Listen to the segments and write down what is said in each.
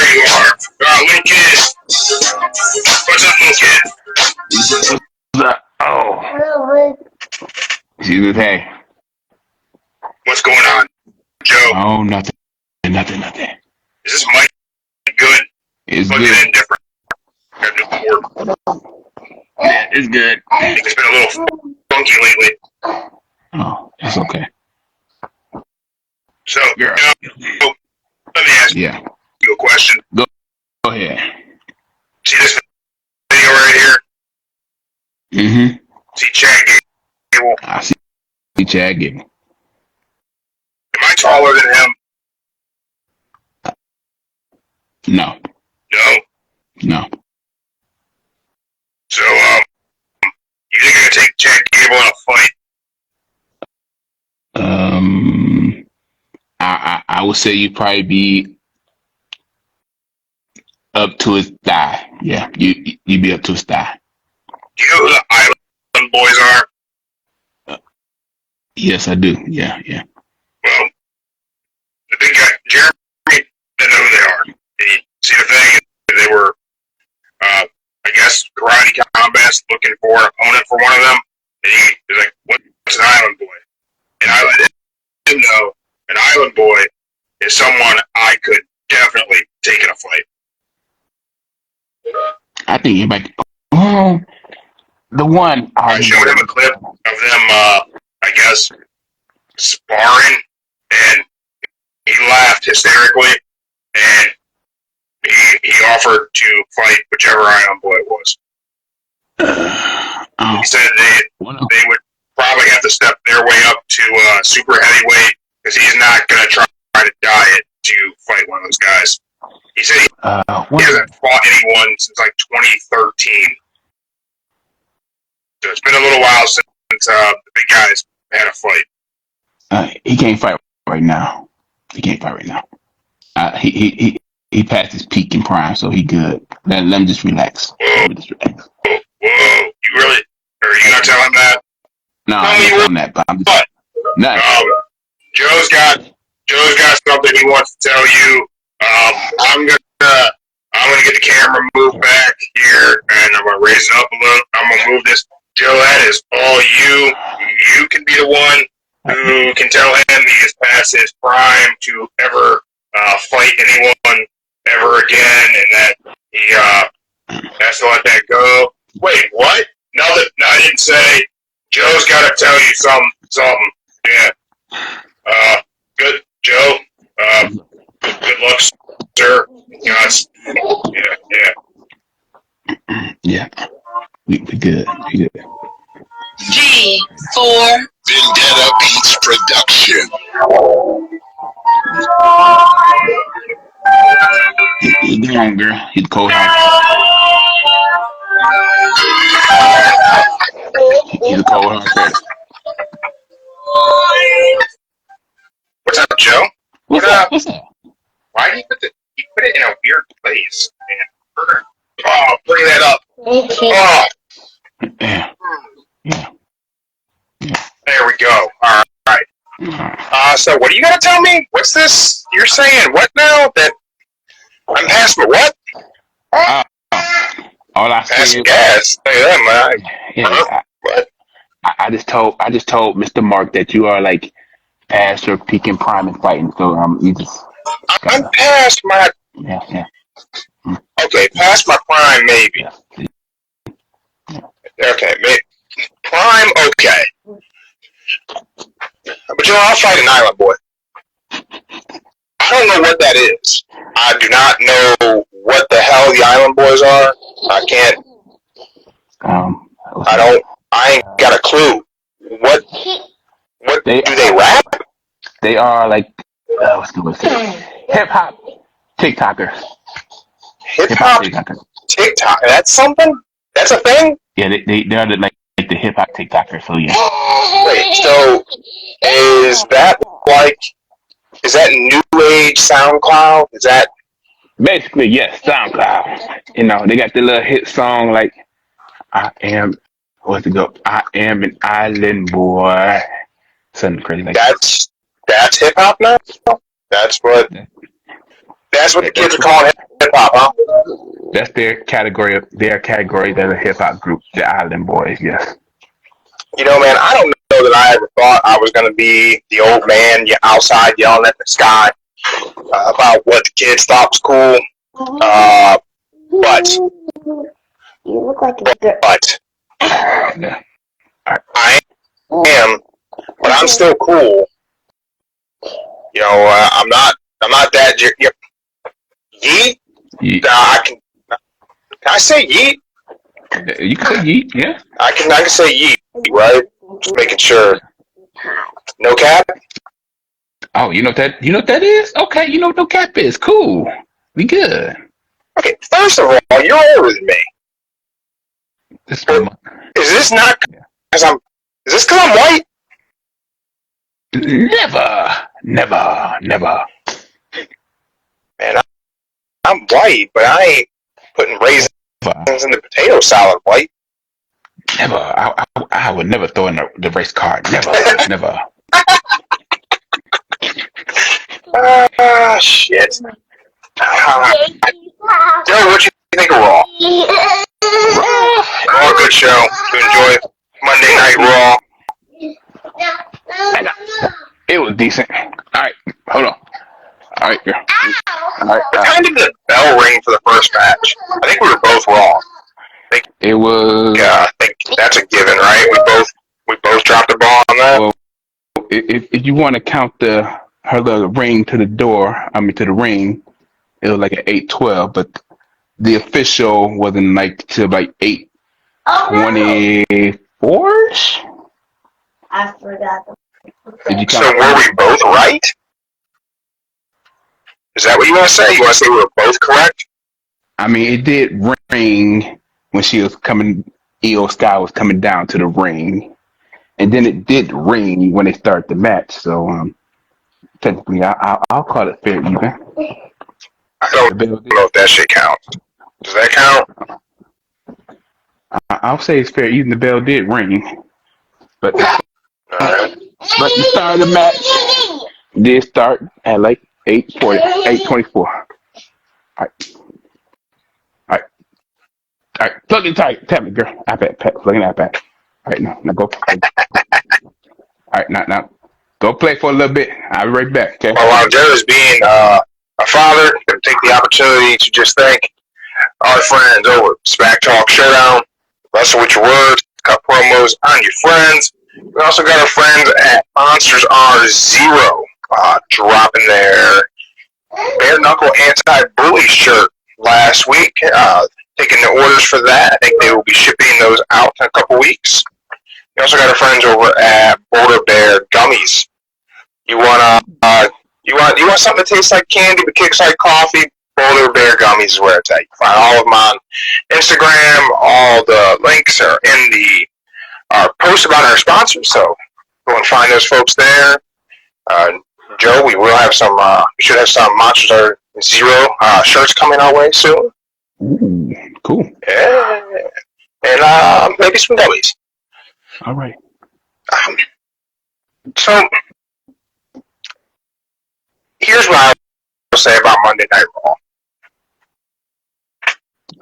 There you are. Little kid. What's up, little kid? What's up? Oh. Hey. What's going on, Joe? Oh, nothing. Is this mic good? It's Plug good. it in different. Got a new cord. Yeah, it's good. I think it's been a little funky lately. Oh, that's okay. So, Girl. now, let me ask you a question. Go ahead. See this video right here? Mm-hmm. See Chad Gable? I see Chad Gable. Am I taller than him? No. No? So, you think I can take Chad Gable in a fight? I would say you'd probably be up to his thigh. Yeah, you'd be up to his thigh. Do you know who the Island Boys are? Yes, I do. Yeah. Well, the big guy, Jeremy, didn't know who they are. He see the thing? They were, I guess, karate combats looking for an opponent for one of them. And he was like, "What's an Island Boy?" And I let him know an Island Boy is someone I could definitely take in a fight. I think you might. Oh, the one I showed him a clip of them, I guess, sparring, and he laughed hysterically, and he offered to fight whichever Island Boy it was. He said they would probably have to step their way up to super heavyweight because he's not going to try to diet to fight one of those guys. He said he hasn't fought anyone since like 2013. So it's been a little while since the big guys had a fight. He can't fight right now. He passed his peak in prime, so he good. Let him just relax. Whoa. You really? Are you gonna tell him that? No, I'm not telling him that. But I'm just. Nothing. Joe's got something he wants to tell you. I'm gonna get the camera moved back here, and I'm gonna raise it up a little. I'm gonna move this. Joe, that is all you. You can be the one who can tell him he is past his prime to ever fight anyone ever again, and that he has to let that go. Wait, what? No, I didn't say. Joe's got to tell you something. Yeah. Good, Joe. Good luck, sir. Yes. Yeah. We good. G4 Vendetta Beats Production. He's gone, girl. He's cold heart. He's a cold heart. What's up, Joe? What's up? Why do you put it in a weird place? Oh, bring that up. Oh. Yeah. There we go. All right. So what are you gonna tell me? What's this? You're saying what now? That I'm past my what? All I past said. Gas. Say that, man. Yeah. What? I just told Mr. Mark that you are like past your peak in prime in fighting. So you just. I'm past my. Yeah. Okay, past my prime, maybe. Yeah. Okay, maybe. Prime, okay. But I'll fight an Island Boy. I don't know what that is. I do not know what the hell the Island Boys are. I can't. I ain't got a clue. What do they rap? They are like what's the word? Hip hop TikTokers. Hip hop TikTok. That's something? That's a thing? Yeah, they're like the hip hop TikTokers. So yeah. Wait, so is that new age SoundCloud? Is that basically yes, SoundCloud? You know, they got the little hit song like I am an island boy. Something crazy like that's hip hop now? That's That's what the kids are calling hip hop, huh? That's their category. Their category. They're a hip hop group, the Island Boys. Yes. You know, man, I don't know that I ever thought I was going to be the old man outside yelling at the sky about what the kids thought was cool. But You look like a girl. But Yeah. I am, but I'm still cool. You know, I'm not that. Yeet. Can I say yeet? You can say yeet. Yeah. I can say yeet, right? Just making sure. No cap. Oh, you know what that is? Okay, you know what no cap is. Cool. We good. Okay, first of all, you're older than me. This is my Is this not because I'm? Is this because I'm white? Never. Man, I'm white, but I ain't putting raisins in the potato salad white. Never. I would never throw in the race card. Never. Never. Shit. Joe, what you think of Raw? Raw, good show to enjoy. Monday Night Raw. It was decent. All right, hold on. All right, girl. All right. What time did the bell ring for the first match? I think we were both wrong. It was. Yeah, I think that's a given, right? We both dropped the ball on that. Well, if you want to count her little ring to the door, to the ring, it was like an 8:12, but the official wasn't till like 8:24ish. I forgot. Did you So count? were we both right? Is that what you want to say? You want to say we were both correct? It did ring when she was coming. Io Sky was coming down to the ring, and then it did ring when they started the match. So technically, I'll call it fair even. I don't know if that shit counts. Does that count? I'll say it's fair even. The bell did ring, but Right. the start of the match did start at like 8:40, 8:24. All right. Plug it tight. Tap me, girl. iPad. Plug in iPad. All right, now go. All right, now go play for a little bit. I'll be right back. Okay. Well, while Joe is being a father, I'm going to take the opportunity to just thank our friends over at Smack Talk Showdown. Wrestle with your words. Cut promos on your friends. We also got our friends at Monsters R Zero dropping their bare knuckle anti-bully shirt last week. Taking the orders for that. I think they will be shipping those out in a couple weeks. We also got our friends over at Boulder Bear Gummies. You want something that tastes like candy but kicks like coffee? Boulder Bear Gummies is where it's at. You can find all of them on Instagram. All the links are in the post about our sponsors, so go and find those folks there. Joe, we will have some. We should have some Monsters R Zero shirts coming our way soon. Ooh, cool. Yeah. And maybe some gummies. All right. So here's what I will say about Monday Night Raw.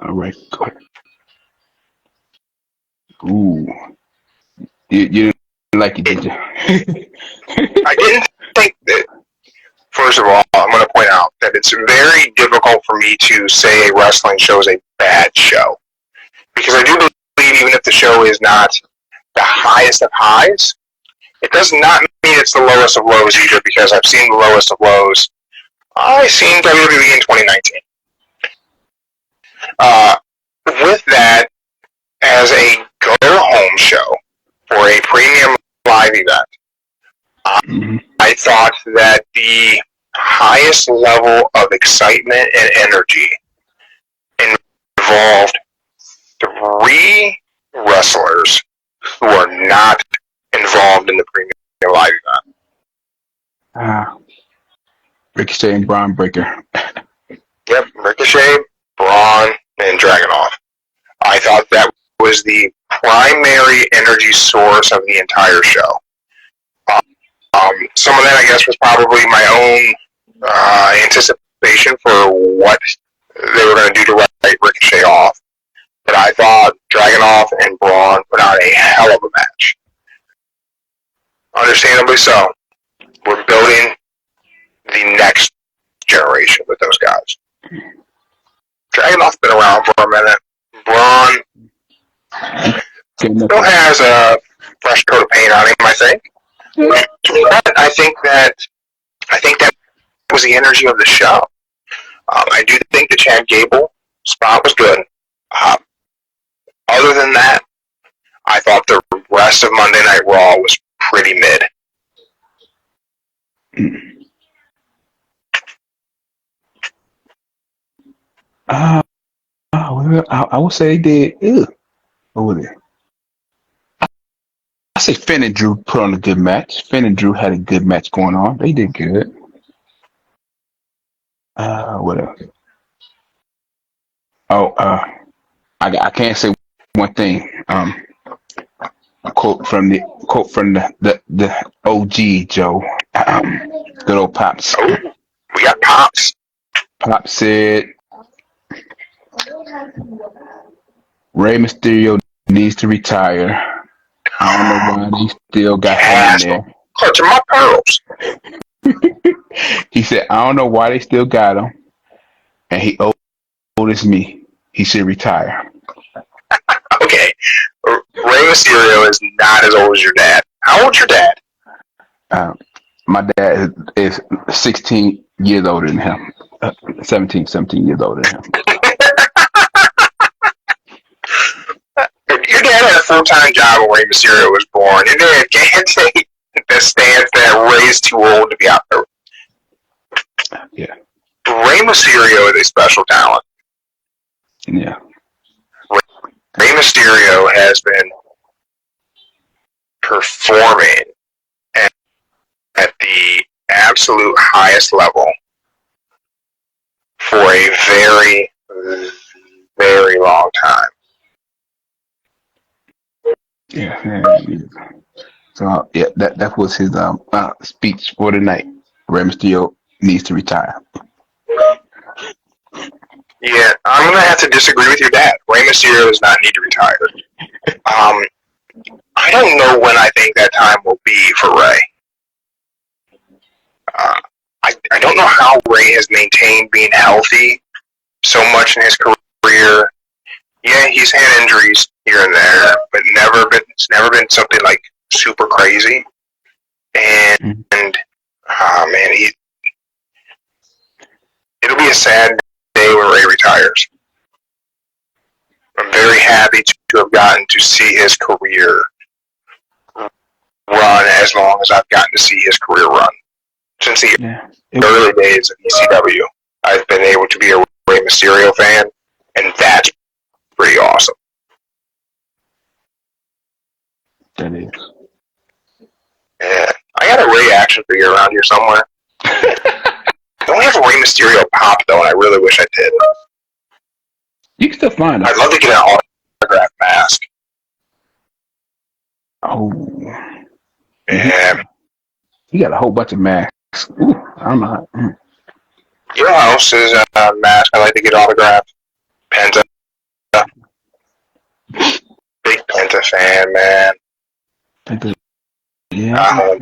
All right. Go ahead. Ooh. You didn't like it, did you? I didn't think that. First of all, I'm going to point out that it's very difficult for me to say a wrestling show is a bad show. Because I do believe even if the show is not the highest of highs, it does not mean it's the lowest of lows either, because I've seen the lowest of lows. I've seen WWE in 2019. With that, as a go-home show for a premium live event, I thought that the highest level of excitement and energy involved 3 wrestlers who are not involved in the premium live event. Ricochet and Braun Breaker. Yep, Ricochet, Braun, and Dragunov. I thought that was the primary energy source of the entire show. Some of that, I guess, was probably my own anticipation for Raw and put on a hell of a match. Understandably so. We're building the next generation with those guys. Dragunov's been around for a minute. Braun still has a fresh coat of paint on him, I think. But I think that was the energy of the show. I do think the Chad Gable spot was good. Other than that, I thought the rest of Monday Night Raw was pretty mid. I would say they did. What was it? I say Finn and Drew put on a good match. Finn and Drew had a good match going on. They did good. What else? Oh, I can't say one thing. A quote from the OG Joe. Good old Pops. Oh, we got Pops. Pops said Rey Mysterio needs to retire. I don't know why they still got him in there. Clutching my pearls. He said, I don't know why they still got him. And he old as me. He should retire. Okay. Rey Mysterio is not as old as your dad. How old's your dad? My dad is 16 years older than him. 17 years older than him. Your dad had a full-time job when Rey Mysterio was born. Your dad can't take the stance that Rey's too old to be out there. Yeah. Rey Mysterio is a special talent. Yeah. Rey Mysterio has been performing at the absolute highest level for a very, very long time. Yeah. So that was his speech for the night. Rey Mysterio needs to retire. Yeah, I'm gonna have to disagree with your dad. Rey Mysterio does not need to retire. I don't know when I think that time will be for Rey. I don't know how Rey has maintained being healthy so much in his career. Yeah, he's had injuries here and there, but it's never been something like super crazy. And man, it'll be a sad day when Rey retires. I'm very happy to have gotten to see his career run as long as I've gotten to see his career run. Since the early days of ECW, I've been able to be a Rey Mysterio fan, and that's pretty awesome. That is. Yeah. I got a Rey action figure around here somewhere. I don't have a Rey Mysterio pop, though, and I really wish I did. You can still find it. I'd love to get an autograph mask. Oh. Yeah. You got a whole bunch of masks. Ooh, I don't know. Your house is a mask I like to get autographed. Penta. Big Penta fan, man. Penta. Yeah.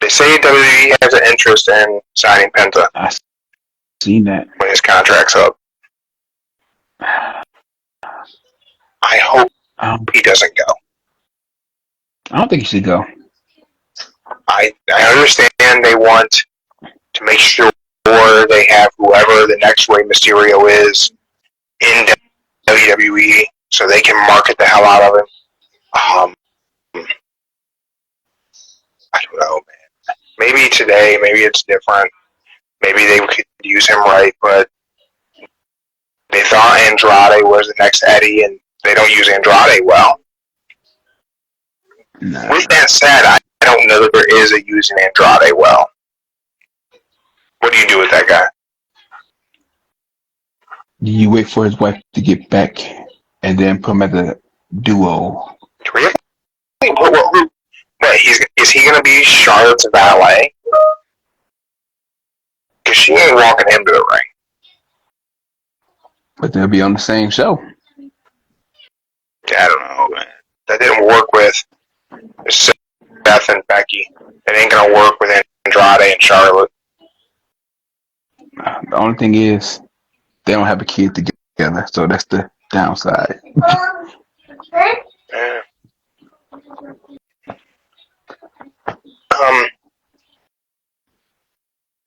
They say WWE has an interest in signing Penta. I seen that. When his contract's up. I hope he doesn't go. I don't think he should go. I understand they want to make sure they have whoever the next Rey Mysterio is in WWE so they can market the hell out of him. I don't know, man. Maybe today, maybe it's different. Maybe they could use him right, but they thought Andrade was the next Eddie, and they don't use Andrade well. No. With that said, I don't know that there is a using Andrade well. What do you do with that guy? You wait for his wife to get back and then put him as a duo. Really? Wait, is he going to be Charlotte's valet? Because she ain't walking him to the ring. But they'll be on the same show. I don't know, man. didn't work with Seth and Becky. It ain't gonna work with Andrade and Charlotte. The only thing is they don't have a kid together, so that's the downside. Yeah.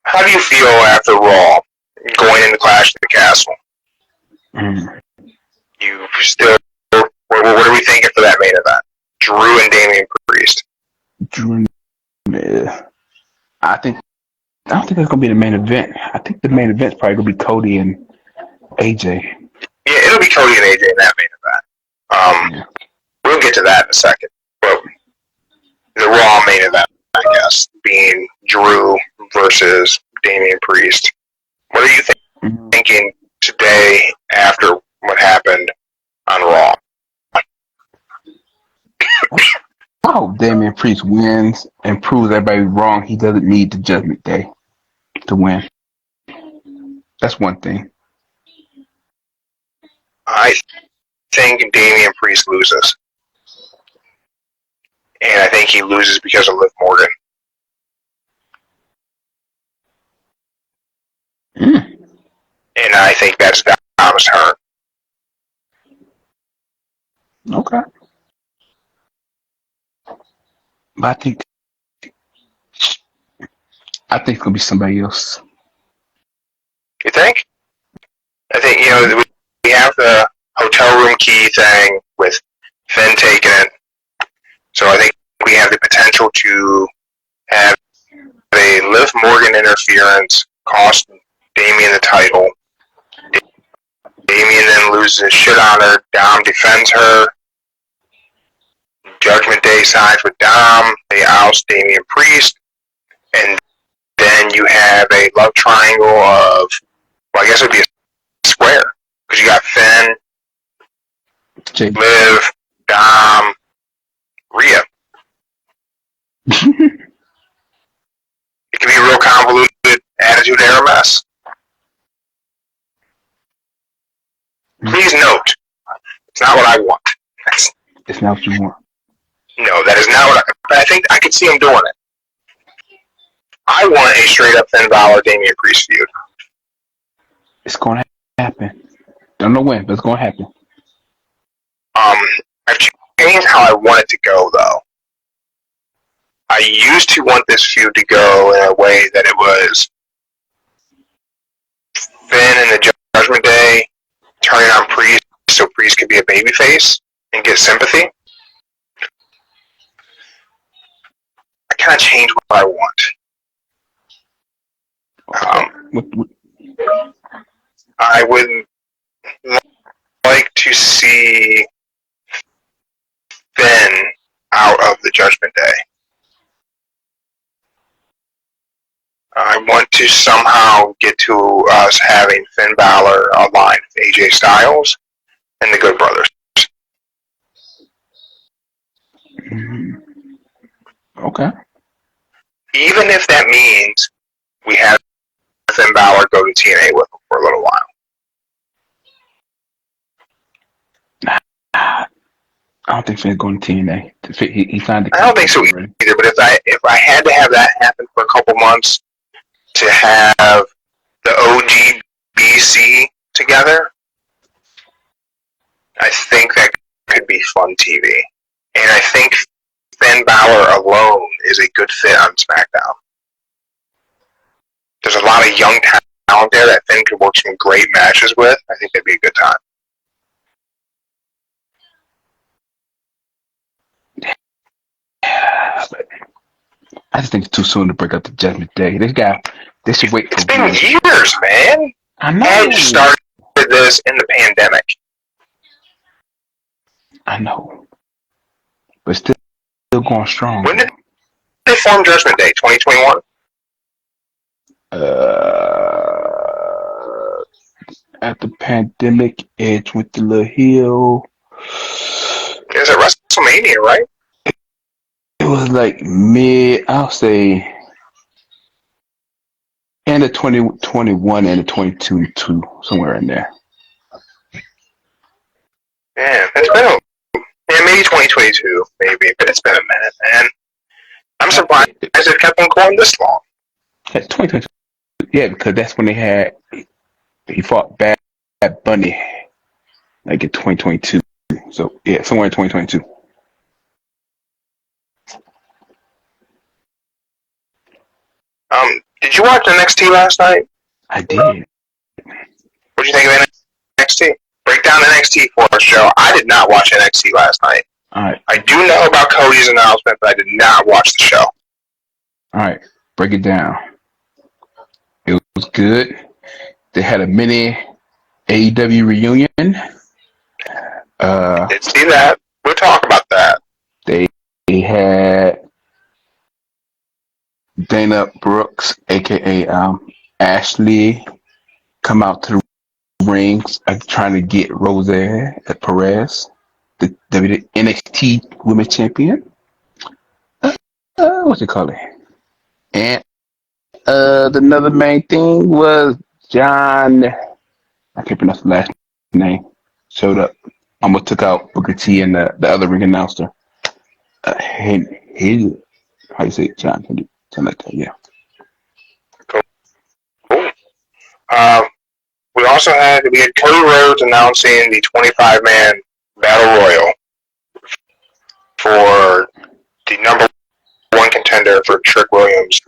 How do you feel after Raw going into Clash of the Castle? Mm. You still, what are we thinking for that main event? Drew and Damian Priest. Drew, I don't think that's gonna be the main event. I think the main event's probably gonna be Cody and AJ. Yeah, it'll be Cody and AJ in that main event. Yeah. We'll get to that in a second. But the Raw main event, I guess, being Drew versus Damian Priest. What are you thinking today after what happened on Raw? I hope Damian Priest wins and proves everybody wrong. He doesn't need the Judgment Day to win. That's one thing. I think Damian Priest loses. And I think he loses because of Liv Morgan. And I think that's Dom's turn. Okay. But I think it's gonna be somebody else. You think? I think, we have the hotel room key thing with Finn taking it. So I think we have the potential to have a Liv Morgan interference cost Damian the title. Damian then loses his shit on her. Dom defends her. Judgment Day sides with Dom. They oust Damian Priest. And then you have a love triangle of, well, I guess it would be a square. Because you got Finn, Liv, Dom, Rhea. It can be a real convoluted attitude era mess. Please note, it's not what I want. It's not what you want. No, that is not what I think. I could see him doing it. I want a straight up Finn Balor Damian Priest feud. It's gonna happen. Don't know when, but it's gonna happen. I've changed how I want it to go, though. I used to want this feud to go in a way that it was Finn and the Judgment Day turning on Priest so Priest could be a babyface and get sympathy. I kind of changed what I want. I would like to see Finn out of the Judgment Day. I want to somehow get to us having Finn Balor aligned with AJ Styles and the Good Brothers. Okay. Even if that means we have Finn Balor go to TNA with him for a little while. I don't think Finn's going to TNA. He signed the I don't think so either, but if I had to have that happen for a couple months to have the OG BC together, I think that could be fun TV. And I think Finn Balor alone is a good fit on SmackDown. There's a lot of young talent there that Finn could work some great matches with. I think that'd be a good time. But I just think it's too soon to break up the Judgment Day. They should wait. It's been years, man. I know. Edge started this in the pandemic. I know. But still going strong. When did they form Judgment Day? 2021? At the pandemic, Edge went to the hill. Is it WrestleMania, right? It was like I'll say, end of 2021 and the 22, somewhere in there. Yeah, it's been Yeah, maybe 2022, maybe, but it's been a minute, man. I'm surprised it kept on going this long. 2022. Yeah, because that's when he fought Bad Bunny, like in 2022. So yeah, somewhere in 2022. Did you watch NXT last night? I did. What did you think of NXT? Break down NXT for us, Joe. I did not watch NXT last night. All right. I do know about Cody's announcement, but I did not watch the show. All right, break it down. It was good. They had a mini AEW reunion. Did see that. We'll talk about that. They had Dana Brooks, aka Ashley, come out to the rings trying to get Rose Perez, the NXT Women's Champion. What's it called? And another main thing was John. I can't pronounce the last name. Showed up. Almost took out Booker T and the other ring announcer. How do you say it, John? Something like that, yeah. Cool. We also had Cody Rhodes announcing the 25-man Battle Royal for the number one contender for Trick Williams'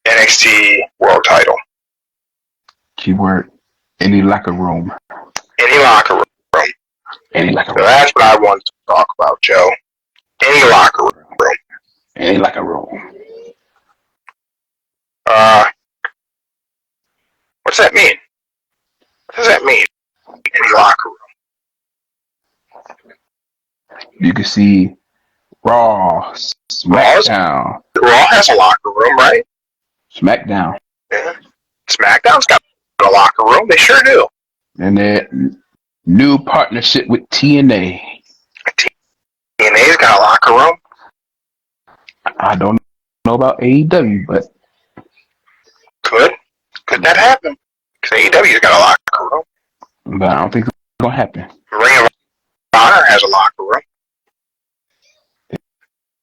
NXT World Title. Keyword: any locker room. Any locker room. Any locker room. So that's what I wanted to talk about, Joe. Any locker room. Any locker room. What's that mean? What does that mean? Any locker room. You can see Raw, SmackDown. Raw has a locker room, right? SmackDown. Yeah. SmackDown's got a locker room. They sure do. And their new partnership with TNA. TNA's got a locker room. I don't know about AEW, but could that happen? Because AEW's got a locker room. But I don't think it's gonna happen. Ring of Honor has a locker room.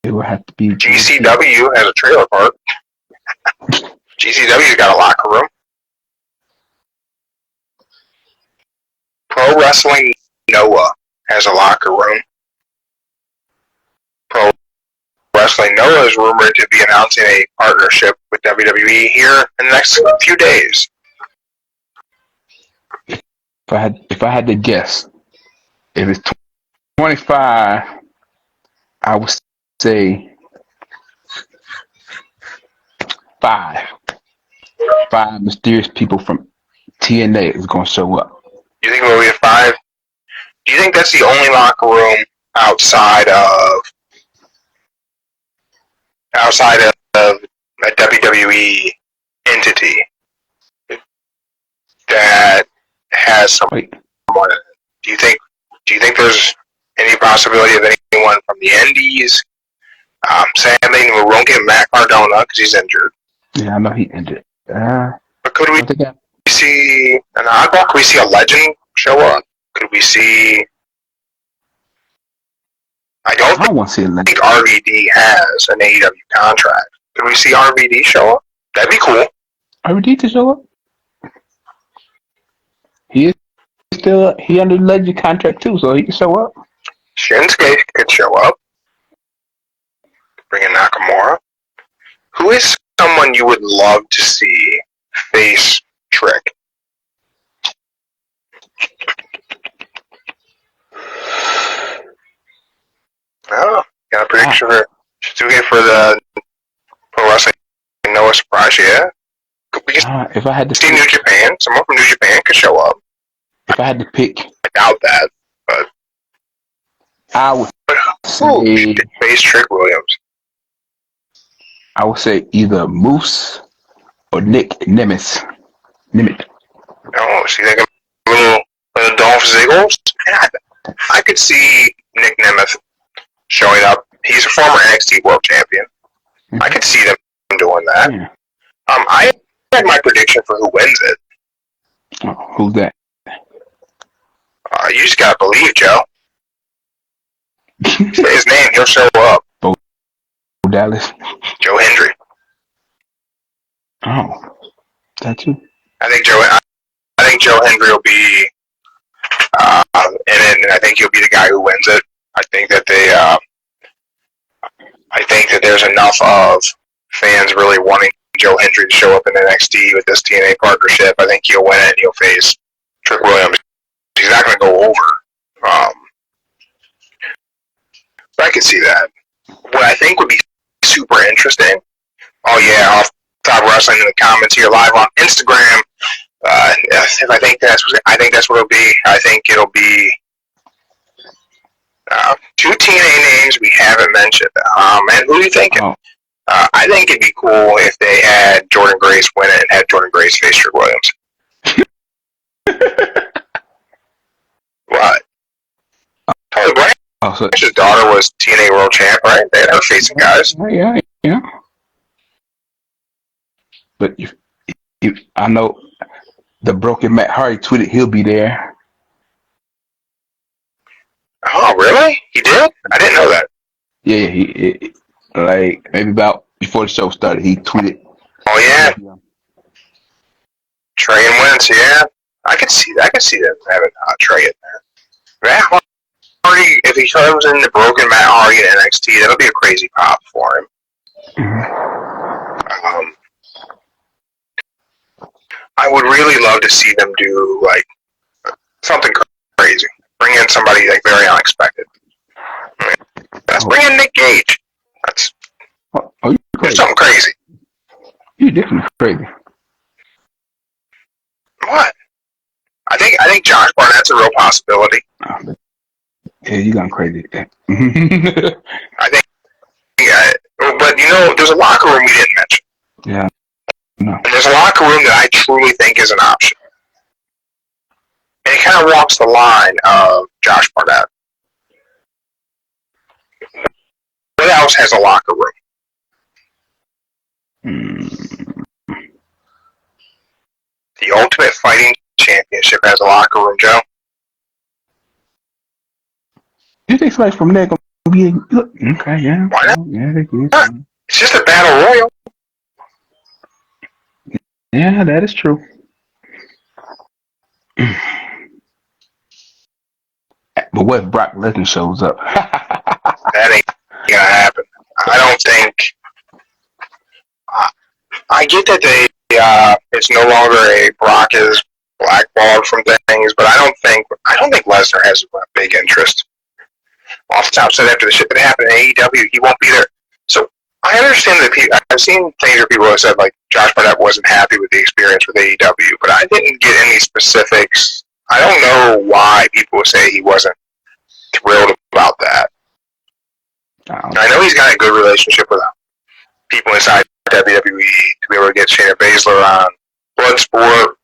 It will have to be GCW has a trailer park. GCW's got a locker room. Pro Wrestling Noah has a locker room. Pro Wrestling Noah is rumored to be announcing a partnership with WWE here in the next few days. If I had to guess, if it's 25, I would say 5. 5 mysterious people from TNA is going to show up. You think it will be a 5? Do you think that's the only locker room outside of a WWE entity that has someone in it? Do you think there's any possibility of anyone from the Indies? Sadly, we won't get Matt Cardona because he's injured. Yeah, I know he injured. But could we see an oddball? Could we see a legend show up? Could we see? I want to see a legend. think RVD has an AEW contract. Could we see RVD show up? That'd be cool. RVD to show up? He under legend contract too, so he can show up. Shinsuke could show up. Bring in Nakamura. Who is someone you would love to see face Trick? Oh, got a prediction for Shinsuke for the Pro Wrestling Noah surprise, yeah? If I had to see New Japan, someone from New Japan could show up. If I had to pick, I doubt that, but I would say face Trick Williams. I would say either Moose or Nick Nemeth. Oh, so you think a little Dolph Ziggler? I could see Nick Nemeth showing up. He's a former NXT World Champion. Mm-hmm. I could see them doing that. Yeah. I had my prediction for who wins it. Oh, who's that? You just gotta believe, Joe. Say his name, he'll show up. Bo Dallas. Joe Hendry. Oh, that you? I think Joe Hendry will be, and I think he'll be the guy who wins it. I think that there's enough of fans really wanting Joe Hendry to show up in NXT with this TNA partnership. I think he'll win it and he'll face Trick Williams. He's not going to go over. But I can see that. What I think would be super interesting. Oh yeah, off Top Wrestling in the comments here live on Instagram. If I think that's what it'll be. I think it'll be two TNA names we haven't mentioned. And who are you thinking? Oh. I think it'd be cool if they had Jordan Grace win it and had Jordan Grace face Trick Williams. What? Tony Blanchard's daughter was TNA World Champ, right? They had her facing guys. Yeah. But I know the broken Matt Hardy tweeted he'll be there. Oh, really? He did? I didn't know that. Yeah, he like maybe about before the show started, he tweeted. Oh yeah. Trey and Wentz, yeah. I can see that. I can see them having Trey in there. Matt Hardy, if he comes in the broken Matt Hardy in NXT, that'll be a crazy pop for him. Mm-hmm. I would really love to see them do like something crazy. Bring in somebody like very unexpected. Let's bring in Nick Gage. That's you crazy. Something crazy. You're definitely crazy. What? I think Josh Barnett's a real possibility. Yeah, you gone crazy. I think, but there's a locker room we didn't mention. Yeah. No. And there's a locker room that I truly think is an option. And it kind of walks the line of Josh Barnett. What else has a locker room? The Ultimate Fighting Championship has a locker room, Joe. You think somebody from there gonna be okay? Yeah. Why not? Yeah, they good. It's just a battle royal. Yeah, that is true. But what if Brock Lesnar shows up? That ain't gonna happen. I don't think. I get that it's no longer a Brock is blackballed from things, but I don't think Lesnar has a big interest. Off the top said after the shit that happened in AEW, he won't be there. So I understand that I've seen things where people have said like Josh Barnett wasn't happy with the experience with AEW, but I didn't get any specifics. I don't know why people would say he wasn't thrilled about that. I know he's got a good relationship with people inside WWE to be able to get Shayna Baszler on Bloodsport.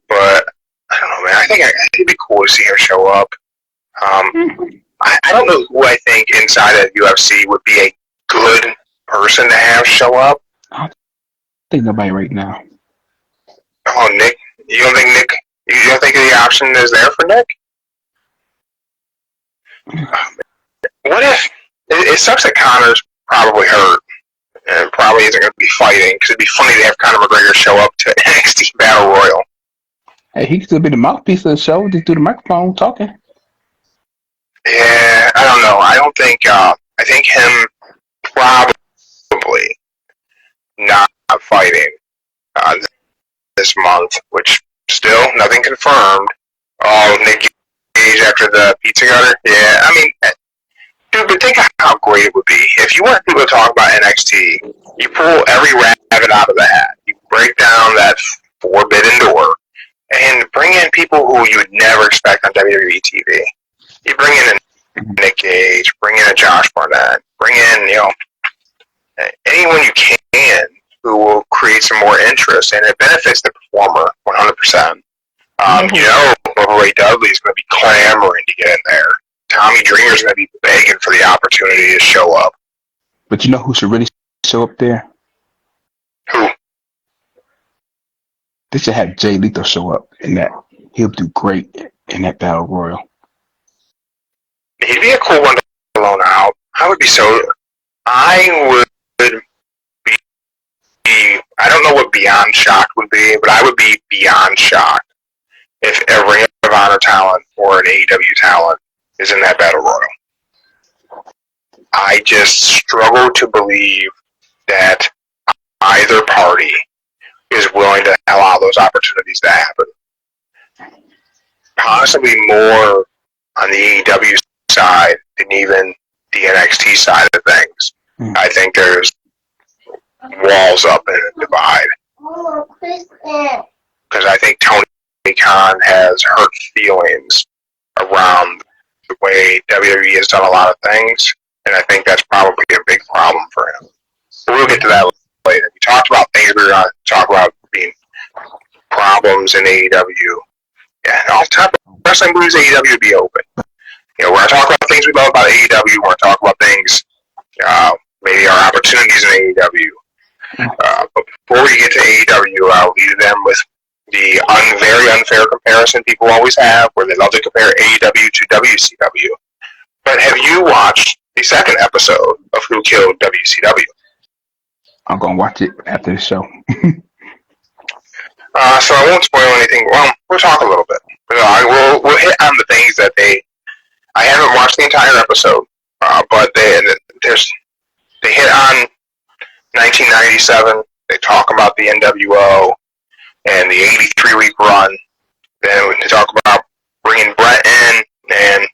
But I don't know, man. I think it'd be cool to see her show up. I don't know who I think inside of UFC would be a good person to have show up. I don't think nobody right now. Oh, Nick. You don't think the option is there for Nick? What if it sucks that Connor's probably hurt and probably isn't going to be fighting because it'd be funny to have Conor McGregor show up to NXT Battle Royal. Hey, he could still be the mouthpiece of the show, just do the microphone talking. Yeah, I don't know. I think him probably not fighting this month, which still nothing confirmed. Oh, Nick Gage after the pizza gutter? Yeah, I mean, dude, but think of how great it would be. If you want people to talk about NXT, you pull every rabbit out of the hat. You break down that forbidden door and bring in people who you would never expect on WWE TV. You bring in a Nick Gage, bring in a Josh Barnett, bring in, anyone you can who will create some more interest, and it benefits the performer 100%. Ray Dudley is going to be clamoring to get in there. Tommy Dreamer's going to be begging for the opportunity to show up. But you know who should really show up there? Who? They should have Jay Lethal show up, and that he'll do great in that battle royal. He'd be a cool one to blow out. I would be, I don't know what beyond shocked would be, but I would be beyond shocked if a Ring of Honor talent or an AEW talent is in that battle royal. I just struggle to believe that either party is willing to allow those opportunities to happen. Possibly more on the AEW side than even the NXT side of things. I think there's walls up and a divide. Because I think Tony Khan has hurt feelings around the way WWE has done a lot of things, and I think that's probably a big problem for him. But we'll get to that later. We talked about things we were going to talk about being problems in AEW. Yeah, all the time wrestling believes AEW would be open. We're going to talk about things we love about AEW. We're going to talk about things, maybe our opportunities in AEW. But before we get to AEW, I'll leave them with the very unfair comparison people always have, where they love to compare AEW to WCW. But have you watched the second episode of Who Killed WCW? I'm going to watch it after the show. So I won't spoil anything. Well, we'll talk a little bit. We'll hit on the things that I haven't watched the entire episode, but they hit on 1997. They talk about the NWO and the 83-week run. Then they talk about bringing Brett in and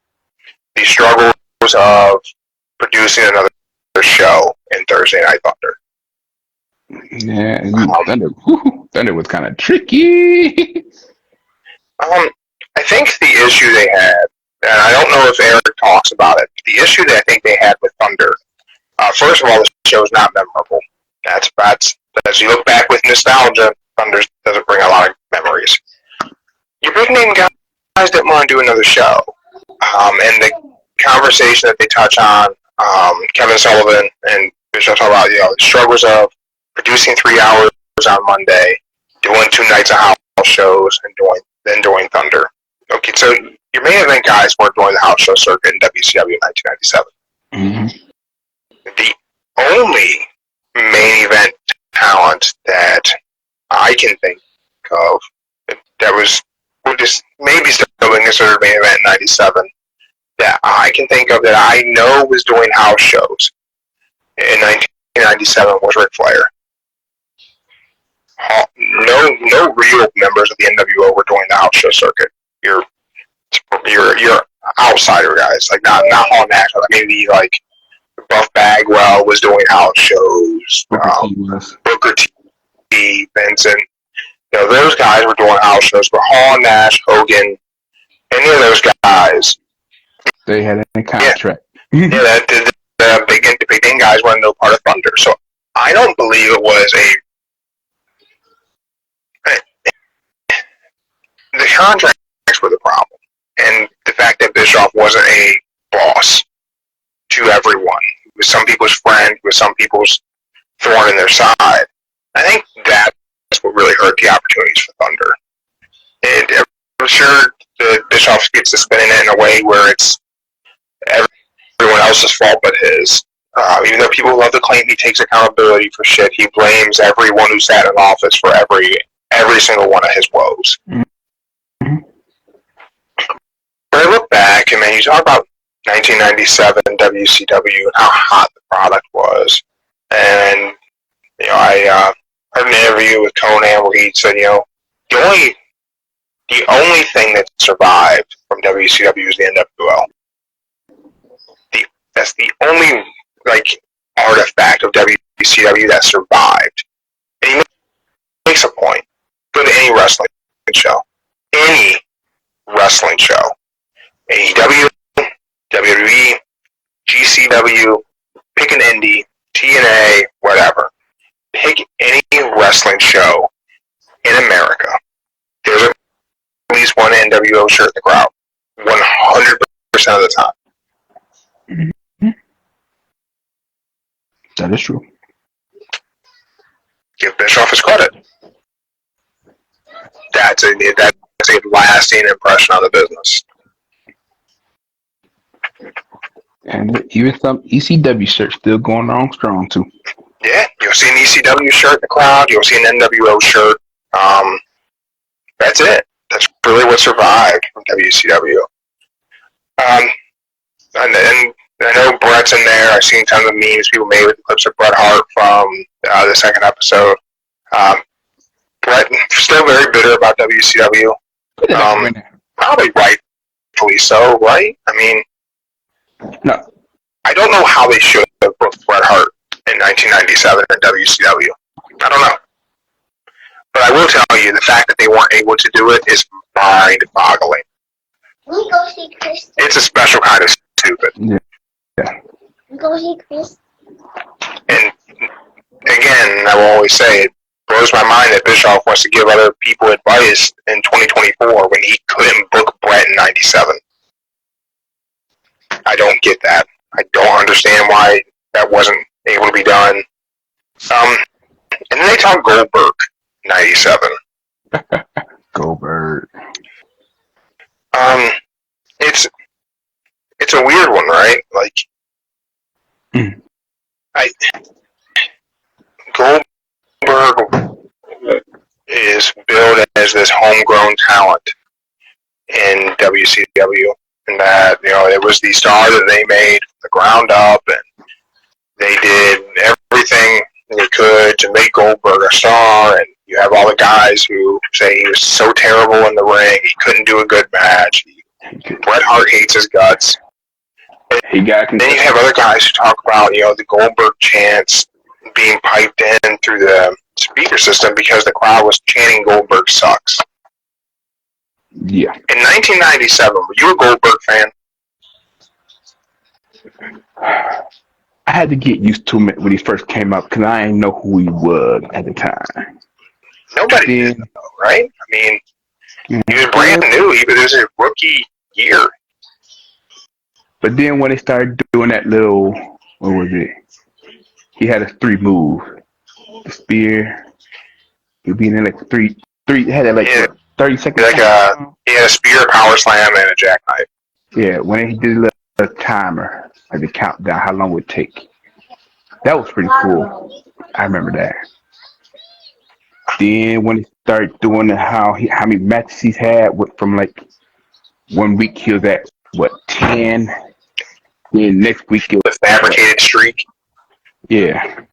the struggles of producing another show in Thursday Night Thunder. Yeah, Thunder was kind of tricky. I think the issue they had, and I don't know if Eric talks about it, but the issue that I think they had with Thunder, first of all, the show's not memorable. That's as you look back with nostalgia, Thunder doesn't bring a lot of memories. Your big name guys didn't want to do another show, and the conversation that they touch on, Kevin Sullivan and Bishop talk about the struggles of producing 3 hours on Monday, doing 2 nights of house shows, and doing Thunder. Okay, so your main event guys weren't doing the house show circuit in WCW in 1997. Mm-hmm. The only main event talent that I can think of that was just maybe still being considered main event in 97 that I can think of that I know was doing house shows in 1997 was Ric Flair. No real members of the NWO were doing the house show circuit. Your outsider guys, like not Hall Nash, but maybe like Buff Bagwell was doing house shows. Booker T, Benson. Those guys were doing house shows, but Hall, Nash, Hogan, any of those guys, they had a contract. Yeah, the big name guys weren't no part of Thunder. So I don't believe it was the contracts were the problem, and the fact that Bischoff wasn't a boss to everyone. He was some people's friend, he was some people's thorn in their side. I think that's what really hurt the opportunities for Thunder. And I'm sure the Bischoff gets to spinning it in a way where it's everyone else's fault but his. Even though people love to claim he takes accountability for shit, he blames everyone who sat in office for every single one of his woes. Mm-hmm. When I look back, and man, you talk about 1997 WCW and how hot the product was, and I heard an interview with Conan where he said, the only thing that survived from WCW is the NWO. That's the only artifact of WCW that survived. And he makes a point. Go to any wrestling show. Any wrestling show. AEW, WWE, GCW, pick an indie, TNA, whatever. Pick any wrestling show in America. There's at least one NWO shirt in the crowd. 100% of the time. Mm-hmm. That is true. Give Bischoff his credit. That's a lasting impression on the business. And even some ECW shirts still going on strong too. Yeah, you'll see an ECW shirt in the crowd. You'll see an NWO shirt. That's it. That's really what survived from WCW. And I know Brett's in there. I've seen tons of memes people made with clips of Bret Hart from the second episode. Brett still very bitter about WCW. Probably rightfully so, right? I mean, no, I don't know how they should have booked Bret Hart in 1997 in WCW. I don't know. But I will tell you, the fact that they weren't able to do it is mind-boggling. We go see Chris. It's a special kind of stupid. Yeah. We go see Chris. And again, I will always say, it blows my mind that Bischoff wants to give other people advice in 2024 when he couldn't book Brett in 97. I don't get that. I don't understand why that wasn't able to be done. And then they talk Goldberg, 97. Goldberg. It's a weird one, right? Like, Goldberg is billed as this homegrown talent in WCW, and that it was the star that they made from the ground up, and they did everything they could to make Goldberg a star. And you have all the guys who say he was so terrible in the ring, he couldn't do a good match. Bret Hart hates his guts. Then you have other guys who talk about the Goldberg chants being piped in through the speaker system because the crowd was chanting Goldberg sucks. Yeah. In 1997, were you a Goldberg fan? I had to get used to him when he first came up because I didn't know who he was at the time. Nobody did, though, right? I mean, he was brand new. It was his rookie year. But then when they started doing that little, what was it? He had a 3 move. The spear. He'd be in like three, had it like 30 seconds. He had a spear, power slam, and a jackknife. Yeah, when he did a timer, like the countdown, how long it would take. That was pretty cool. I remember that. Then when he started doing how many matches he's had from like 1 week he was at 10. Then next week it was the fabricated streak. Yeah.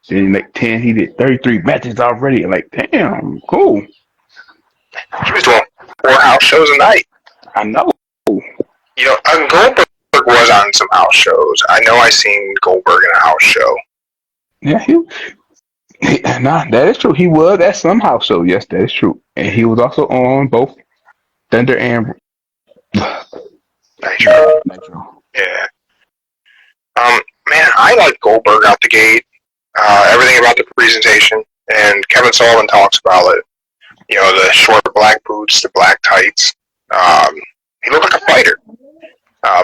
Then like 10 he did 33 matches already. Like damn, cool. He was doing 4 house shows a night. I know. Goldberg was on some house shows. I know I seen Goldberg in a house show. Yeah, that is true. He was at some house show. Yes, that is true. And he was also on both Thunder and Nitro. Yeah. Man, I like Goldberg out the gate. Everything about the presentation, and Kevin Sullivan talks about it. The short black boots, the black tights. He looked like a fighter.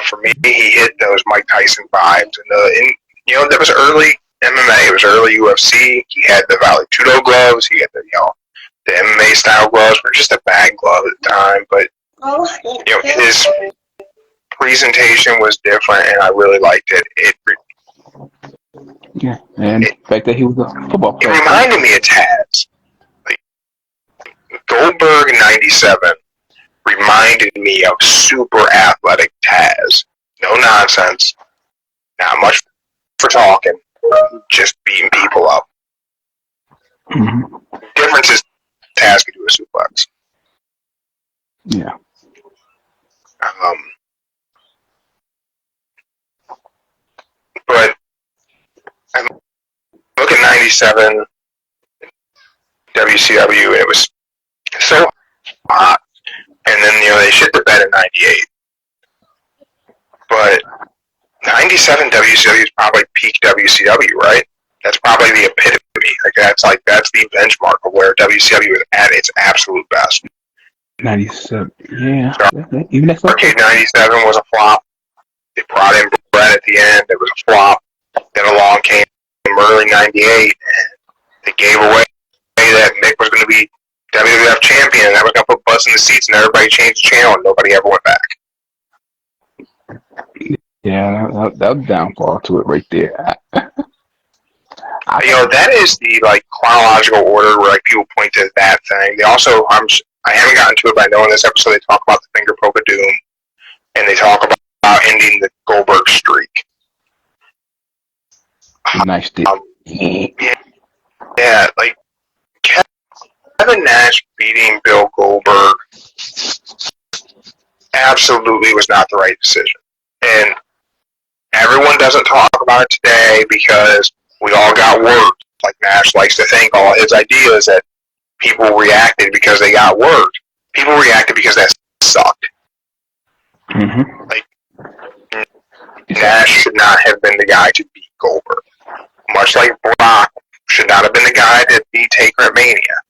For me, he hit those Mike Tyson vibes, and that was early MMA. It was early UFC. He had the Vale Tudo gloves. He had the MMA style gloves, were just a bag glove at the time. But his presentation was different, and I really liked it. And the fact that he was a football player. It reminded me of Taz. Goldberg in 97 reminded me of super athletic Taz. No nonsense. Not much for talking. Just beating people up. Mm-hmm. Difference is Taz could do a suplex. Yeah. But I look at 97 WCW, and it was so hot. And then, they shit the bed in 98. But 97 WCW is probably peak WCW, right? That's probably the epitome. That's the benchmark of where WCW is at its absolute best. 97, yeah. So, even that Arcade 97 was a flop. They brought in Brett at the end. It was a flop. Then along came early 98, and they gave away that Mick was going to be WWF champion, and that was going to put butts in the seats, and everybody changed the channel, and nobody ever went back. Yeah, that was downfall to it right there. That is the chronological order where people point to that thing. They also, I haven't gotten to it, but I know in this episode they talk about the finger poke of doom, and they talk about ending the Goldberg streak. Nice dick. Yeah, Kevin Nash beating Bill Goldberg absolutely was not the right decision. And everyone doesn't talk about it today because we all got worked. Like Nash likes to think all his ideas that people reacted because they got worked. People reacted because that sucked. Mm-hmm. Nash should not have been the guy to beat Goldberg. Much like Brock should not have been the guy to beat Taker at Mania.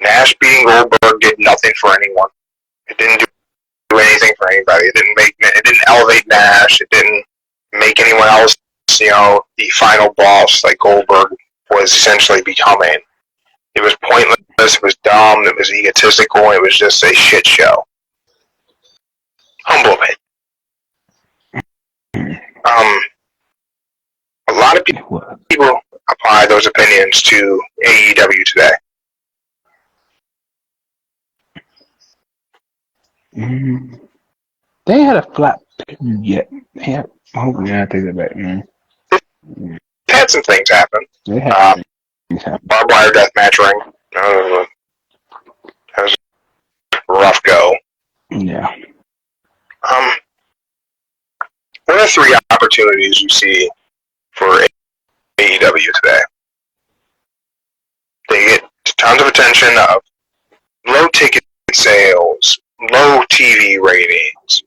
Nash beating Goldberg did nothing for anyone. It didn't do anything for anybody. It didn't elevate Nash. It didn't make anyone else, the final boss like Goldberg was essentially becoming. It was pointless. It was dumb. It was egotistical. It was just a shit show. Humble opinion. A lot of people apply those opinions to AEW today. They had a flat period yet. I take that back. Had some things happen. They had things happen. Barbed wire death match ring. That was a rough go. Yeah. What are 3 opportunities you see for AEW today? They get tons of attention of low ticket sales, low TV ratings.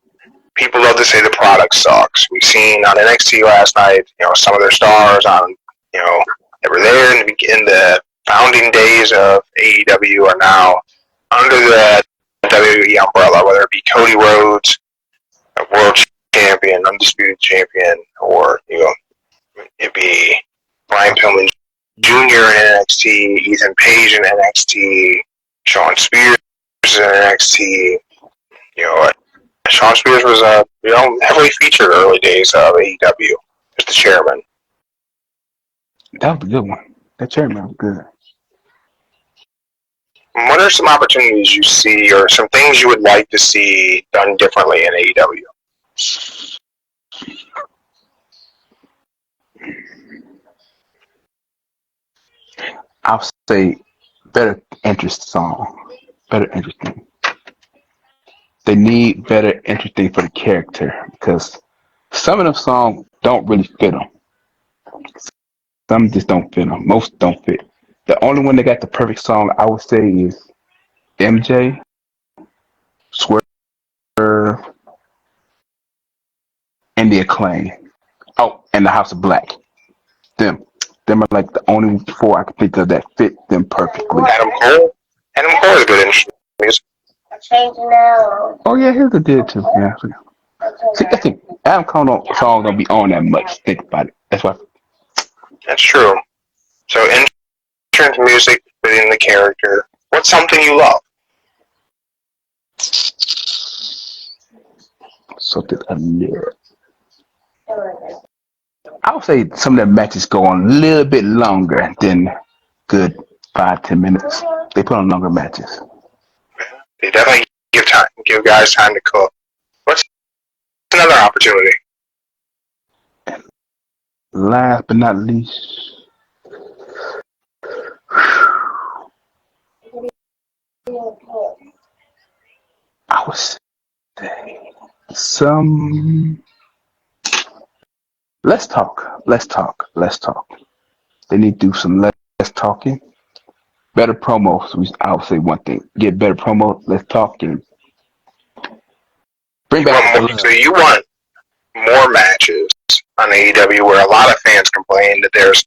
People love to say the product sucks. We've seen on NXT last night, some of their stars on, that were there in the founding days of AEW are now under the WWE umbrella, whether it be Cody Rhodes, a world champion, undisputed champion, or it'd be Brian Pillman Jr. in NXT, Ethan Page in NXT, Shawn Spears in NXT. Shawn Spears was heavily featured early days of AEW as the chairman. That was a good one. That chairman was good. What are some opportunities you see, or some things you would like to see done differently in AEW? I'll say better interesting. They need better interesting for the character because some of them songs don't really fit them. Some just don't fit them. Most don't fit. The only one that got the perfect song, I would say, is MJ, Swerve, and The Acclaim. Oh, and the House of Black. Them are like the only 4 I can think of that fit them perfectly. Adam Cole is good in music. Oh yeah, here's a did too. Yeah. See, I think Adam Cole songs don't be on that much. Think about it. That's why. That's true. So entrance music within the character. What's something you love? Something I love. I would say some of the matches go on a little bit longer than good 5-10 minutes. They put on longer matches. They definitely give guys time to cook. What's another opportunity? Last but not least, I would say some. Let's talk. They need to do some less talking. Better promos. I would say one thing. Get better promo. Let's talk and bring back. So you want more matches on AEW where a lot of fans complain that there's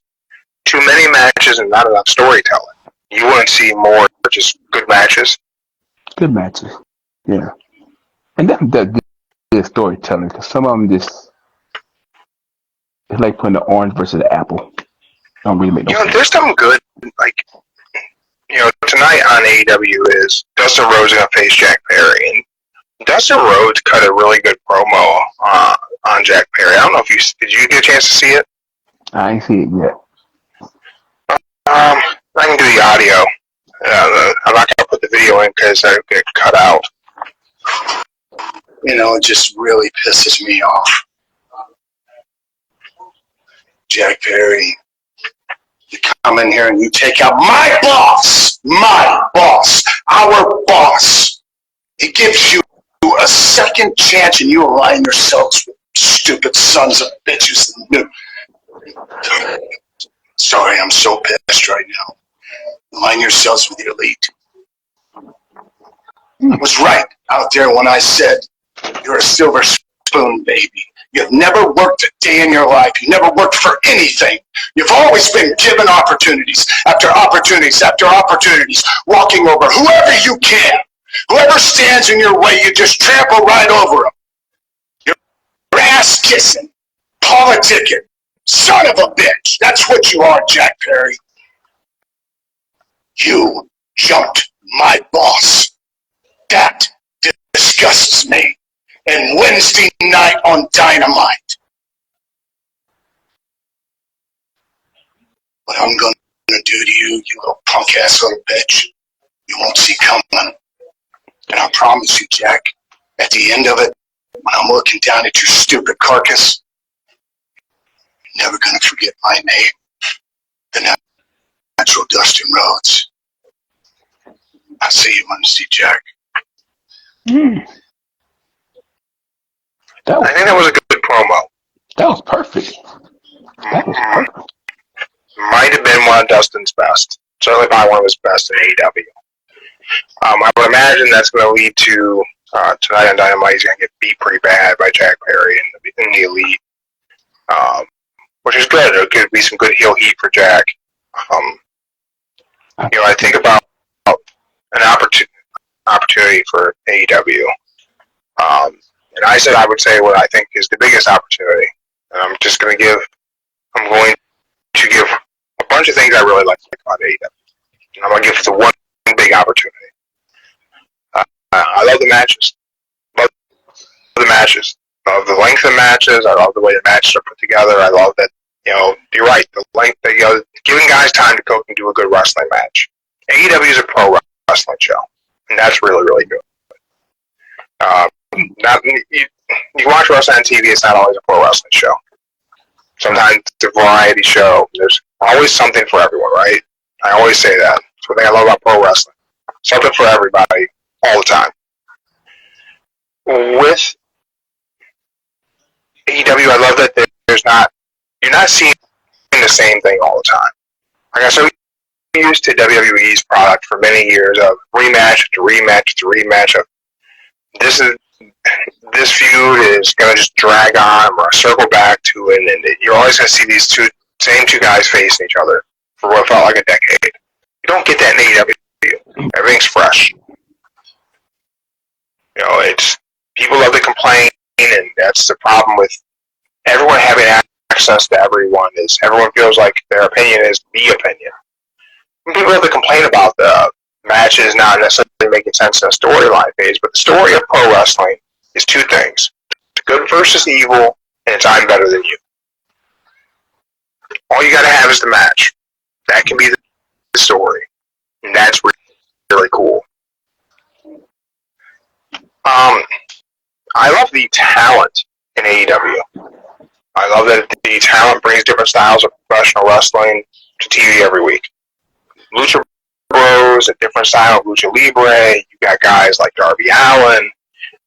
too many matches and not enough storytelling. You want to see more just good matches? Good matches. Yeah. And that's good storytelling because some of them just. It's like putting the orange versus the apple. Don't really make no sense. There's some good, tonight on AEW is Dustin Rhodes going to face Jack Perry. And Dustin Rhodes cut a really good promo on Jack Perry. I don't know if did you get a chance to see it? I ain't see it yet. I can do the audio. I'm not going to put the video in because I get cut out. It just really pisses me off. Jack Perry, you come in here and you take out my boss, our boss. It gives you a second chance and you align yourselves with stupid sons of bitches. Sorry, I'm so pissed right now. Align yourselves with the elite. I was right out there when I said you're a silver spoon baby. You've never worked a day in your life. You never worked for anything. You've always been given opportunities after opportunities after opportunities, walking over whoever you can. Whoever stands in your way, you just trample right over them. You're ass-kissing, politicking, son of a bitch. That's what you are, Jack Perry. You jumped my boss. That disgusts me. And Wednesday night on Dynamite. What I'm going to do to you, you little punk-ass little bitch, you won't see coming. And I promise you, Jack, at the end of it, when I'm looking down at your stupid carcass, you're never going to forget my name, the natural Dustin Rhodes. I'll see you Wednesday, Jack. I think that was a good promo. That was perfect. Might have been one of Dustin's best. Certainly probably one of his best in AEW. I would imagine that's going to lead to tonight on Dynamite. He's going to get beat pretty bad by Jack Perry in the Elite, which is good. It could be some good heel heat for Jack. I think about an opportunity for AEW. And I said I would say what I think is the biggest opportunity. And I'm going to give a bunch of things I really like about AEW. And I'm going to give the one big opportunity. I love the matches. Love the length of matches. I love the way the matches are put together. I love that, you're right, the length, giving guys time to cook and do a good wrestling match. AEW is a pro wrestling show. And that's really, really good. You watch wrestling on TV, it's not always a pro wrestling show. Sometimes it's a variety show. There's always something for everyone, right? I always say that. That's one thing I love about pro wrestling. Something for everybody, all the time. With AEW, I love that you're not seeing the same thing all the time. Like I said, we used to WWE's product for many years of rematch to rematch to rematch of this feud is going to just drag on or circle back to it, and you're always going to see these same two guys facing each other for what felt like a decade. You don't get that in AEW. Everything's fresh. It's people love to complain, and that's the problem with everyone having access to everyone. Is everyone feels like their opinion is the opinion. And people love to complain about the matches not necessarily making sense in a storyline phase, but the story of pro wrestling is two things: it's good versus evil, and it's I'm better than you. All you got to have is the match. That can be the story, and that's really cool. I love the talent in AEW. I love that the talent brings different styles of professional wrestling to TV every week. Lucha Bros, a different style of Lucha Libre. You got guys like Darby Allin.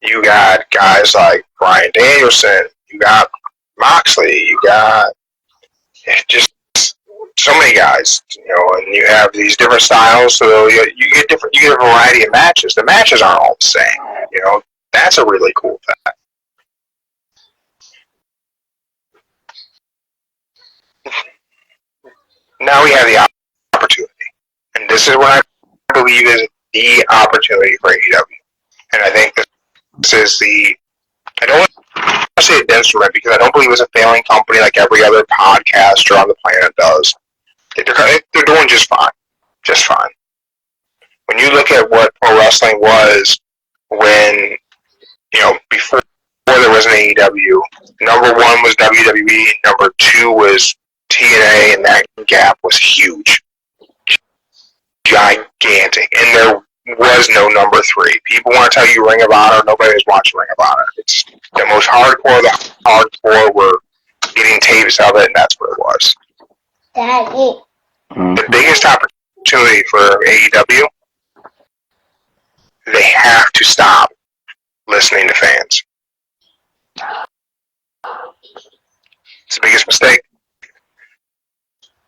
You got guys like Bryan Danielson. You got Moxley. You got just so many guys, and you have these different styles. So you get a variety of matches. The matches aren't all the same. That's a really cool thing. Now we have the opportunity, and this is what I believe is the opportunity for AEW. And I think this is I don't want to say a detriment because I don't believe it's a failing company like every other podcaster on the planet does. They're doing just fine. wrestling was when, before there was an AEW. Number one was WWE, number two was TNA, and that gap was huge. Gigantic. And there was no number three. People want to tell you Ring of Honor, nobody was watching Ring of Honor. It's the most hardcore, the hardcore were getting tapes of it, and that's what it was. Daddy. The biggest opportunity for AEW, they have to stop listening to fans. It's the biggest mistake.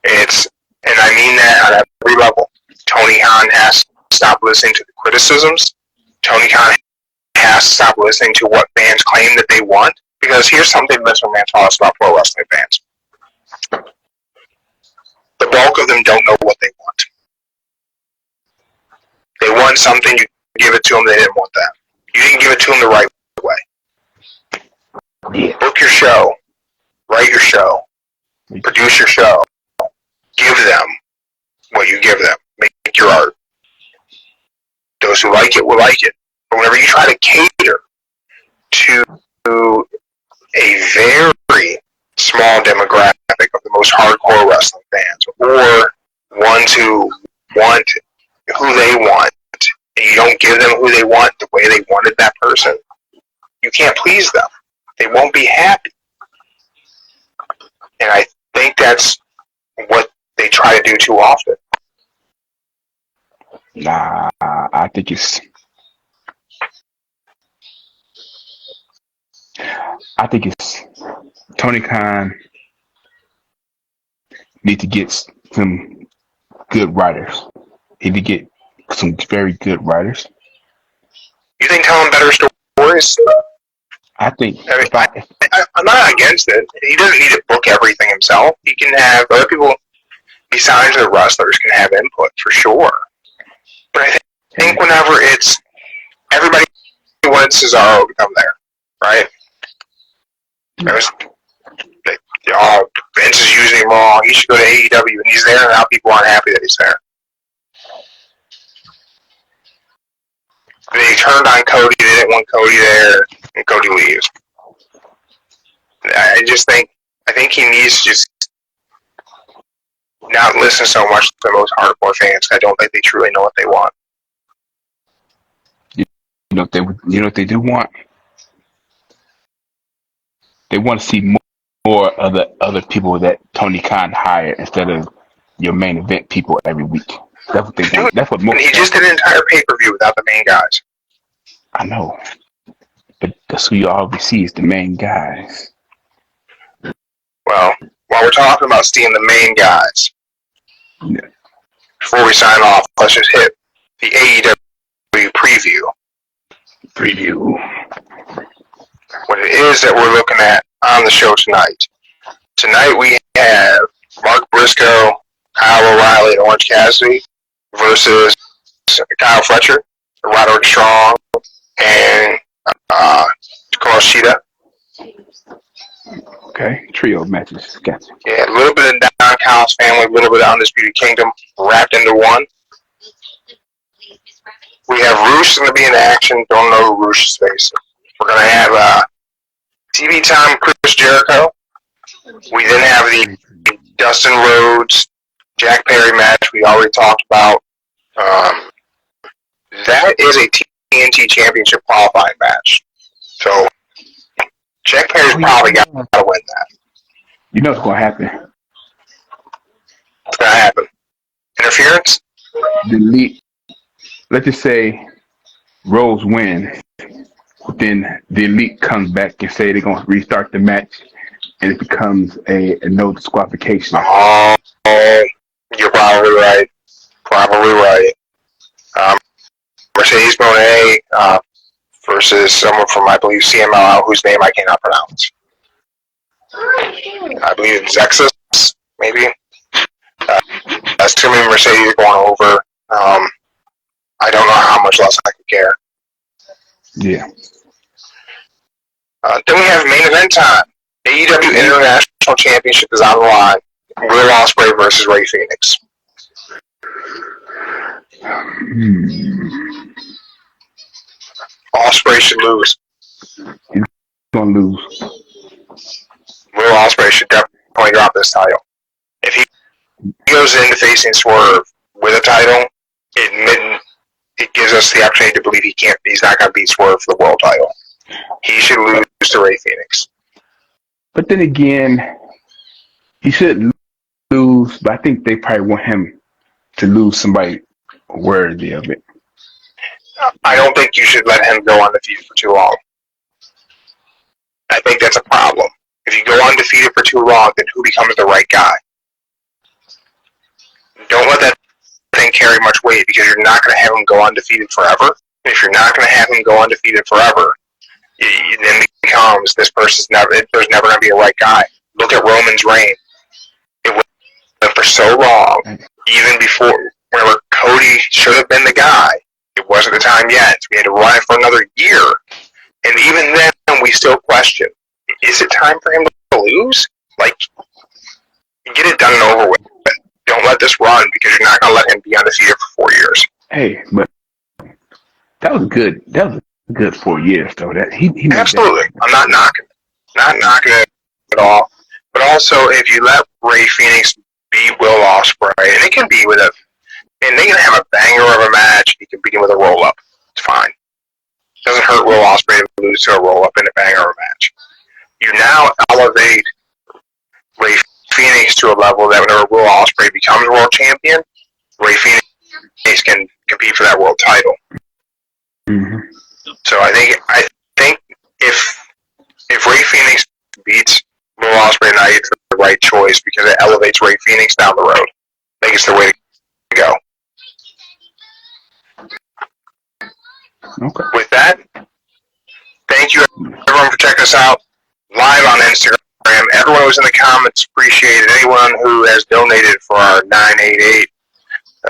And I mean that on every level. Tony Khan has to stop listening to the criticisms. Tony Khan has to stop listening to what fans claim that they want. Because here's something Vince McMahon taught us about pro wrestling fans. The bulk of them don't know what they want. They want something, you give it to them, they didn't want that. You didn't give it to them the right way. Yeah. Book your show. Write your show. Produce your show. Give them what you give them. Make your art. Those who like it will like it. But whenever you try to cater to a very small demographic of the most hardcore wrestling fans, or ones who want who they want, and you don't give them who they want the way they wanted that person, you can't please them. They won't be happy. And I think that's what they try to do too often. Nah, I think it's Tony Khan need to get some good writers. He need to get some very good writers. You think telling better stories? I think I'm not against it. He doesn't need to book everything himself. He can have other people besides the wrestlers can have input for sure. But I think whenever it's everybody wants Cesaro to come there, right? Vince is using him wrong. He should go to AEW, and he's there, and now people aren't happy that he's there. They turned on Cody. They didn't want Cody there, and Cody leaves. I think he needs to just not listen so much to the most hardcore fans. I don't think they truly know what they want. You know what they do want? They want to see more of the other people that Tony Khan hired instead of your main event people every week. That's what they want. That's what most. He just did an entire pay-per-view without the main guys. I know, but that's who you always see is the main guys. Well, while we're talking about seeing the main guys, Yeah. before we sign off, let's just hit the AEW preview. What it is that we're looking at on the show tonight. Tonight we have Mark Briscoe, Kyle O'Reilly, and Orange Cassidy versus Kyle Fletcher, Roderick Strong, and Dakota Shida. Okay, trio matches. Gotcha. Yeah, a little bit of Don Kyle's family, a little bit of Undisputed Kingdom wrapped into one. We have Roosh going to be in action. Don't know who Roosh is facing. We're going to have TV time Chris Jericho. We then have the Dustin Rhodes, Jack Perry match we already talked about. That is a TNT Championship qualifying match. So Jack Perry's probably got to win that. You know what's going to happen. What's going to happen? Interference? Let's just say Rose wins. Then the Elite comes back and say they're going to restart the match, and it becomes a no disqualification. Oh, you're probably right. Mercedes Moné versus someone from, I believe, CMLL, whose name I cannot pronounce. I believe it's Zexus, maybe. Assuming Mercedes going over, I don't know how much less I could care. Yeah. Then we have main event time. AEW International Championship is on the line. Will Ospreay versus Rey Fenix. Ospreay should lose. He's gonna lose. Will Ospreay should definitely drop this title. If he goes into facing Swerve with a title, it gives us the opportunity to believe he's not going to beat Swerve for the world title. He should lose to Rey Fenix. But then again, he should lose, but I think they probably want him to lose somebody worthy of it. I don't think you should let him go undefeated for too long. I think that's a problem. If you go undefeated for too long, then who becomes the right guy? Don't let that thing carry much weight because you're not going to have him go undefeated forever. And if you're not going to have him go undefeated forever, then it becomes there's never going to be a right guy. Look at Roman's reign. It went for so long, even before whenever Cody should have been the guy. It wasn't the time yet. We had to run it for another year. And even then, we still question, is it time for him to lose? Like, get it done and over with. Don't let this run because you're not going to let him be undefeated for 4 years. Hey, but that was good. That was a good 4 years, though. That he Absolutely. I'm not knocking it at all. But also, if you let Rey Fenix beat Will Ospreay, and it can be with and they can have a banger of a match. He can beat him with a roll up. It's fine. It doesn't hurt Will Ospreay to lose to a roll up in a banger of a match. You now elevate Rey Fenix to a level that whenever Will Ospreay becomes world champion, Rey Fenix can compete for that world title. Mm-hmm. So I think if Rey Fenix beats Will Ospreay tonight, it's the right choice because it elevates Rey Fenix down the road. I think it's the way to go. Okay. With that, thank you everyone for checking us out live on Instagram. Everyone who's in the comments, appreciate it. Anyone who has donated for our 988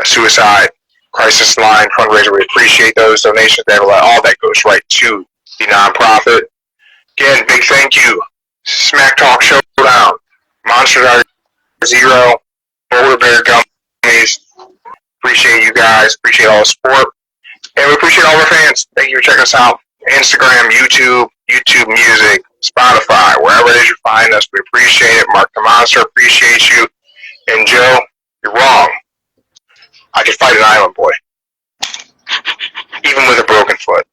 suicide crisis line fundraiser, we appreciate those donations. All that goes right to the nonprofit. Again, big thank you. Smack Talk Showdown, Monster Zero, Boulder Bear Gummies. Appreciate you guys. Appreciate all the support. And we appreciate all our fans. Thank you for checking us out. Instagram, YouTube Music, Spotify, wherever it is you find us. We appreciate it. Mark the Monster, appreciate you. And Joe, you're wrong. I could fight an island boy. Even with a broken foot.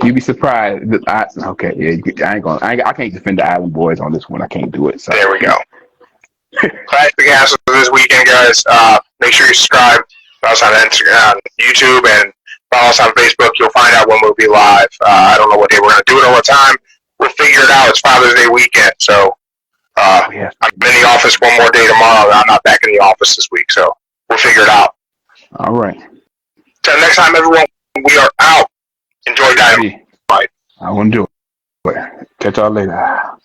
You'd be surprised. I can't defend the Island Boys on this one. I can't do it. So. There we go. Classic Hassles this weekend, guys. Make sure you subscribe. Follow us on Instagram, YouTube, and follow us on Facebook. You'll find out when we'll be live. I don't know what day we're going to do it or what time. We'll figure it out. It's Father's Day weekend, so I'm in the office one more day tomorrow. I'm not back in the office this week, so we'll figure it out. All right. Till next time, everyone, we are out. Enjoy Dynamite. I want to do it. Catch y'all later.